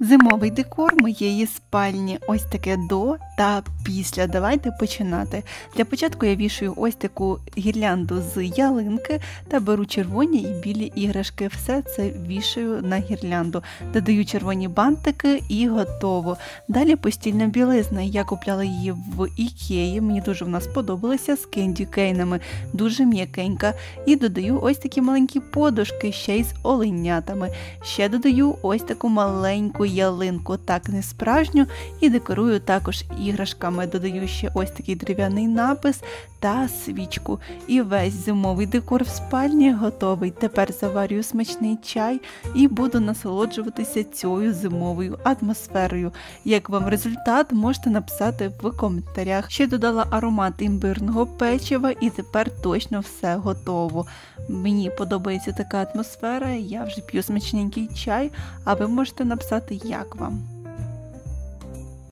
Зимовий декор моєї спальні. Ось таке до та після. Давайте починати. Для початку я вішаю ось таку гірлянду з ялинки та беру червоні і білі іграшки. Все це вішаю на гірлянду. Додаю червоні бантики і готово. Далі постільна білизна. Я купляла її в Ікеї. Мені дуже вона сподобалася з кенді-кейнами. Дуже м'якенька. І додаю ось такі маленькі подушки, ще й з оленятами. Ще додаю ось таку маленьку ялинку, так не справжню, і декорую також іграшками. Додаю ще ось такий дерев'яний напис та свічку. І весь зимовий декор в спальні готовий. Тепер заварюю смачний чай і буду насолоджуватися цією зимовою атмосферою. Як вам результат, можете написати в коментарях. Ще додала аромат імбирного печива і тепер точно все готово. Мені подобається така атмосфера, я вже п'ю смачненький чай, а ви можете написати, як вам.